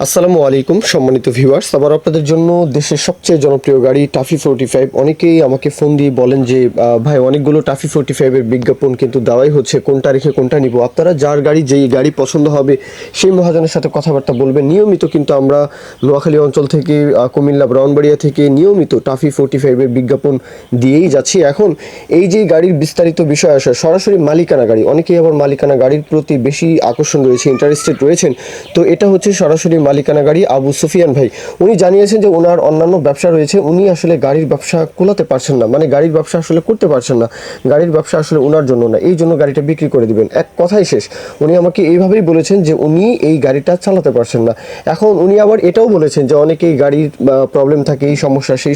আসসালামু আলাইকুম সম্মানিত ভিউয়ার্স, আবার আপনাদের জন্য দেশের সবচেয়ে জনপ্রিয় গাড়ি টাফি 45। অনেকেই আমাকে ফোন দিয়ে বলেন যে ভাই অনেকগুলো টাফি 45-এর বিজ্ঞাপন কিন্তু দেওয়াই হচ্ছে, কোনটা রেখে কোনটা নিব। আপনারা যার গাড়ি যেই গাড়ি পছন্দ হবে সেই মহাজনের সাথে কথাবার্তা বলবেন। নিয়মিত কিন্তু আমরা নোয়াখালী অঞ্চল থেকে কুমিল্লা ব্রাউনবাড়িয়া থেকে নিয়মিত টাফি 45-এর বিজ্ঞাপন দিয়েই যাচ্ছি। এখন এই যে গাড়ির বিস্তারিত বিষয় আসে, সরাসরি মালিকানা গাড়ি, অনেকেই আবার মালিকানা গাড়ির প্রতি বেশি আকর্ষণ রয়েছে, ইন্টারেস্টেড রয়েছেন। তো এটা হচ্ছে সরাসরি মালিকানা গাড়ি। আবু সুফিয়ান ভাই উনি জানিয়েছেন যে ওনার অন্যান্য ব্যবসা রয়েছে, উনি আসলে গাড়ির ব্যবসা কুলাতে পারছেন না, মানে গাড়ির ব্যবসা আসলে করতে পারছেন না, গাড়ির ব্যবসা আসলে ওনার জন্য না, এই জন্য গাড়িটা বিক্রি করে দিবেন। এক কথাই শেষ। উনি আমাকে এইভাবেই বলেছেন যে উনি এই গাড়িটা চালাতে পারছেন না। এখন উনি আবার এটাও বলেছেন যে অনেকেই গাড়ির প্রবলেম থাকে, এই সমস্যা সেই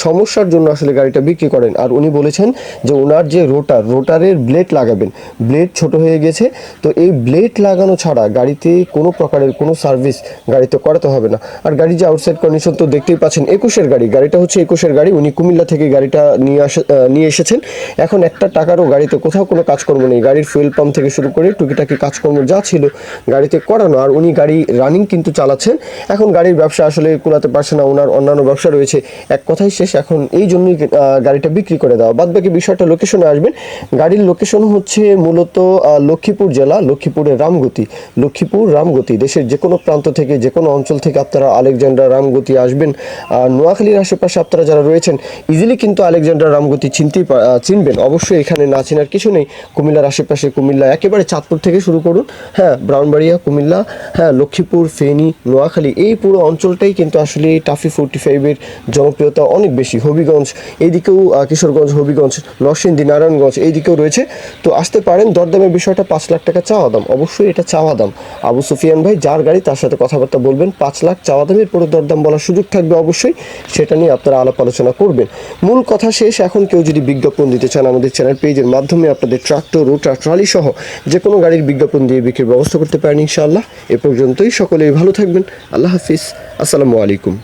সমস্যার জন্য আসলে গাড়িটা বিক্রি করেন। আর উনি বলেছেন যে ওনার যে রোটারের ব্লেড লাগাবেন, ব্লেড ছোট হয়ে গেছে, তো এই ব্লেড লাগানো ছাড়া গাড়িতে কোনো প্রকারের কোনো সার্ভিস গাড়িতে করাতে হবে না। আর গাড়ি যে আউটসাইড কন্ডিশন তো দেখতেই পাচ্ছেন, 21-এর গাড়ি, গাড়িটা হচ্ছে 21-এর গাড়ি। উনি কুমিল্লা থেকে গাড়িটা নিয়ে এসেছেন। এখন একটা টাকারও গাড়িতে কোথাও কোনো কাজকর্ম নেই, গাড়ির ফুয়েল পাম্প থেকে শুরু করে টুকিটাকি কাজকর্ম যা ছিল গাড়িতে করানো। আর উনি গাড়ি রানিং কিন্তু চালাচ্ছেন। এখন গাড়ির ব্যবসা আসলে কুলাতে পারছে না, ওনার অন্যান্য ব্যবসা রয়েছে। এক কথাই শেষ, এখন এই জন্যই গাড়িটা বিক্রি করে দেওয়া। বাদ বাকি বিষয়টা লোকেশনে আসবেন। গাড়ির লোকেশন হচ্ছে মূলত লক্ষ্মীপুর জেলা, লক্ষ্মীপুরের রামগতি। দেশের যে কোনো প্রান্ত থেকে, যে কোনো অঞ্চল থেকে আপনারা আলেকজান্ডার রামগতি আসবেন। নোয়াখালীর আশেপাশে আপনারা যারা রয়েছেন ইজিলি কিন্তু আলেকজান্ডার রামগতি চিনবেন। অবশ্যই এখানে না চেনার কিছু নেই। কুমিল্লার আশেপাশে, কুমিল্লা একেবারে চাঁদপুর থেকে শুরু করুন, হ্যাঁ, ব্রাউনবাড়িয়া, কুমিল্লা, হ্যাঁ, লক্ষ্মীপুর, ফেনী, নোয়াখালী, এই পুরো অঞ্চলটাই কিন্তু আসলে টাফি 45-এর জনপ্রিয়তা অনেক বেশি। হবিগঞ্জ এইদিকেও, কিশোরগঞ্জ, হবিগঞ্জ, নরসিংদী, নারায়ণগঞ্জ এইদিকেও রয়েছে। তো আসতে পারেন। দরদামের বিষয়টা 5 লাখ টাকা চাওয়া দাম, অবশ্যই এটা চাওয়া দাম। আবু সুফিয়ান ভাই যার গাড়ি তার সাথে কথাবার্তা বলবেন। 5 লাখ চাওয়া দামের পরে দরদাম বলার সুযোগ থাকবে, অবশ্যই সেটা নিয়ে আপনারা আলাপ আলোচনা করবেন। মূল কথা শেষ। এখন কেউ যদি বিজ্ঞাপন দিতে চান আমাদের চ্যানেল পেজের মাধ্যমে আপনাদের ট্রাক্টর, রোটার, ট্রলি সহ যে কোনো গাড়ির বিজ্ঞাপন দিয়ে বিক্রির ব্যবস্থা করতে পারেন ইনশাআল্লাহ। এ পর্যন্তই, সকলেই ভালো থাকবেন। আল্লাহ হাফিজ, আসসালামু আলাইকুম।